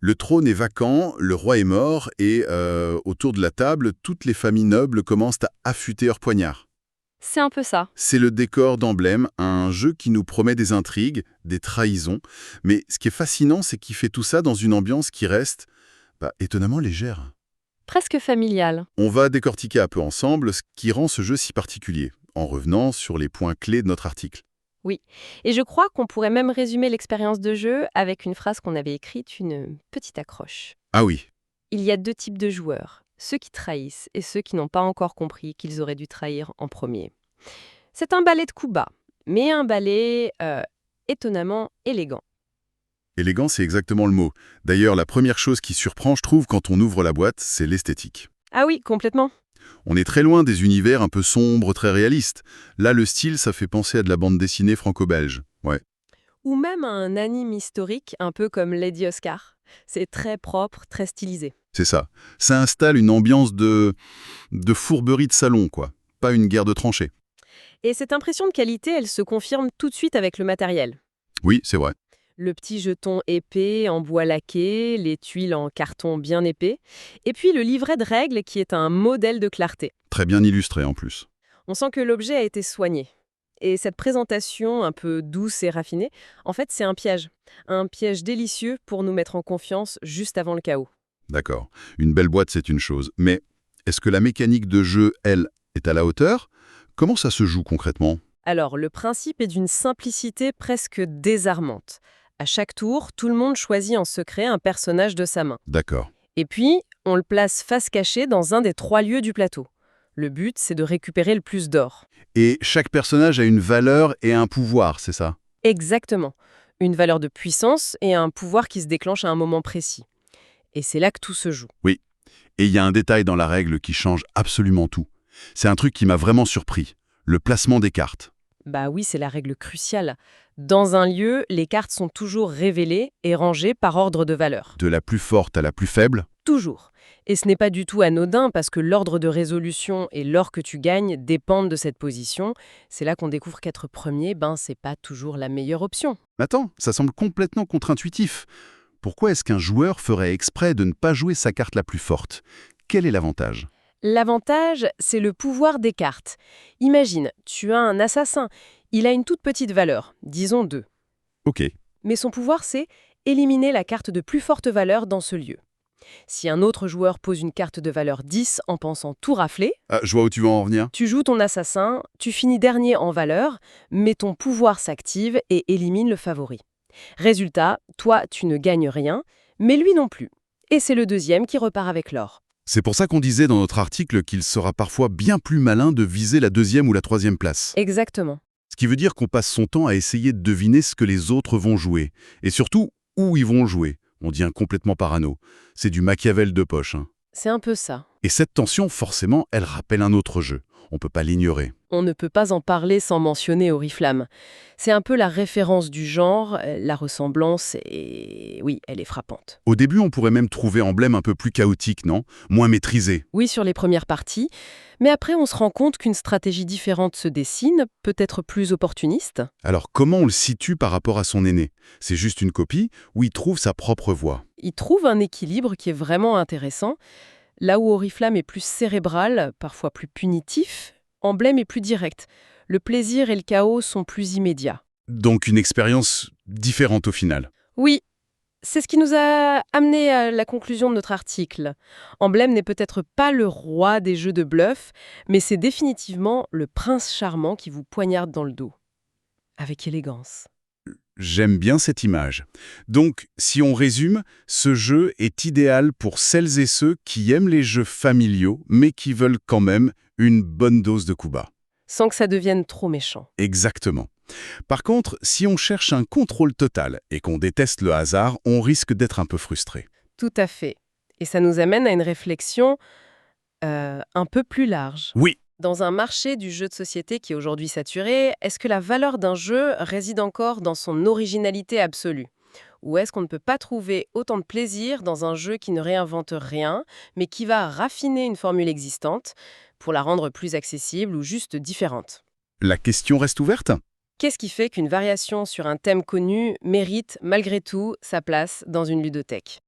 Le trône est vacant, le roi est mort, et autour de la table, toutes les familles nobles commencent à affûter leurs poignards. C'est un peu ça. C'est le décor d'Emblème, un jeu qui nous promet des intrigues, des trahisons. Mais ce qui est fascinant, c'est qu'il fait tout ça dans une ambiance qui reste étonnamment légère. Presque familial. On va décortiquer un peu ensemble ce qui rend ce jeu si particulier, en revenant sur les points clés de notre article. Oui. Et je crois qu'on pourrait même résumer l'expérience de jeu avec une phrase qu'on avait écrite, une petite accroche. Ah oui, Il y a deux types de joueurs, ceux qui trahissent et ceux qui n'ont pas encore compris qu'ils auraient dû trahir en premier. C'est un ballet de coups bas, mais un ballet étonnamment élégant. élégant, c'est exactement le mot. D'ailleurs, la première chose qui surprend, je trouve, quand on ouvre la boîte, c'est l'esthétique. Ah oui, complètement. On est très loin des univers un peu sombres, très réalistes. Là, le style, ça fait penser à de la bande dessinée franco-belge. Ouais, Ou même un anime historique, un peu comme Lady Oscar. C'est très propre, très stylisé. c'est ça. Ça installe une ambiance de fourberie de salon, quoi. Pas une guerre de tranchées. Et cette impression de qualité, elle se confirme tout de suite avec le matériel. Oui, c'est vrai. Le petit jeton épais en bois laqué, les tuiles en carton bien épais, et puis le livret de règles qui est un modèle de clarté. Très bien illustré, en plus. On sent que l'objet a été soigné. Et cette présentation un peu douce et raffinée, en fait, c'est un piège. Un piège délicieux pour nous mettre en confiance juste avant le chaos. D'accord. Une belle boîte, c'est une chose. Mais est-ce que la mécanique de jeu, elle, est à la hauteur? Comment ça se joue concrètement? Alors, le principe est d'une simplicité presque désarmante. À chaque tour, tout le monde choisit en secret un personnage de sa main. D'accord. Et puis, on le place face cachée dans un des 3 lieux du plateau. Le but, c'est de récupérer le plus d'or. Et chaque personnage a une valeur et un pouvoir, c'est ça? Exactement. Une valeur de puissance et un pouvoir qui se déclenche à un moment précis. Et c'est là que tout se joue. Oui. Et il y a un détail dans la règle qui change absolument tout. C'est un truc qui m'a vraiment surpris. Le placement des cartes. Bah oui, c'est la règle cruciale. Dans un lieu, les cartes sont toujours révélées et rangées par ordre de valeur. De la plus forte à la plus faible. Toujours. Et ce n'est pas du tout anodin parce que l'ordre de résolution et l'or que tu gagnes dépendent de cette position. C'est là qu'on découvre qu'être premier, c'est pas toujours la meilleure option. Mais attends, ça semble complètement contre-intuitif. Pourquoi est-ce qu'un joueur ferait exprès de ne pas jouer sa carte la plus forte? Quel est l'avantage? L'avantage, c'est le pouvoir des cartes. Imagine, tu as un assassin. Il a une toute petite valeur, disons 2. Ok. Mais son pouvoir, c'est éliminer la carte de plus forte valeur dans ce lieu. Si un autre joueur pose une carte de valeur 10 en pensant tout rafler, Ah, je vois où tu veux en venir. tu joues ton assassin, tu finis dernier en valeur, mais ton pouvoir s'active et élimine le favori. Résultat, toi, tu ne gagnes rien, mais lui non plus. Et c'est le deuxième qui repart avec l'or. C'est pour ça qu'on disait dans notre article qu'il sera parfois bien plus malin de viser la deuxième ou la troisième place. Exactement. Ce qui veut dire qu'on passe son temps à essayer de deviner ce que les autres vont jouer. Et surtout, où ils vont jouer. On devient complètement parano. C'est du Machiavel de poche. C'est un peu ça. Et cette tension, forcément, elle rappelle un autre jeu. On peut pas l'ignorer. On ne peut pas en parler sans mentionner Oriflamme. C'est un peu la référence du genre, la ressemblance, et oui, elle est frappante. Au début, on pourrait même trouver Emblème un peu plus chaotique, non? Moins maîtrisé. Oui, sur les premières parties, mais après on se rend compte qu'une stratégie différente se dessine, peut-être plus opportuniste. Alors comment on le situe par rapport à son aîné? C'est juste une copie ou il trouve sa propre voie? Il trouve un équilibre qui est vraiment intéressant. Là où Oriflamme est plus cérébral, parfois plus punitif, Emblème est plus direct. Le plaisir et le chaos sont plus immédiats. Donc une expérience différente au final. Oui, c'est ce qui nous a amené à la conclusion de notre article. Emblème n'est peut-être pas le roi des jeux de bluff, mais c'est définitivement le prince charmant qui vous poignarde dans le dos. Avec élégance. J'aime bien cette image. Donc, si on résume, ce jeu est idéal pour celles et ceux qui aiment les jeux familiaux, mais qui veulent quand même une bonne dose de coups bas. Sans que ça devienne trop méchant. Exactement. Par contre, si on cherche un contrôle total et qu'on déteste le hasard, on risque d'être un peu frustré. Tout à fait. Et ça nous amène à une réflexion un peu plus large. Oui, Dans un marché du jeu de société qui est aujourd'hui saturé, est-ce que la valeur d'un jeu réside encore dans son originalité absolue? Ou est-ce qu'on ne peut pas trouver autant de plaisir dans un jeu qui ne réinvente rien, mais qui va raffiner une formule existante pour la rendre plus accessible ou juste différente? la question reste ouverte. Qu'est-ce qui fait qu'une variation sur un thème connu mérite, malgré tout, sa place dans une ludothèque?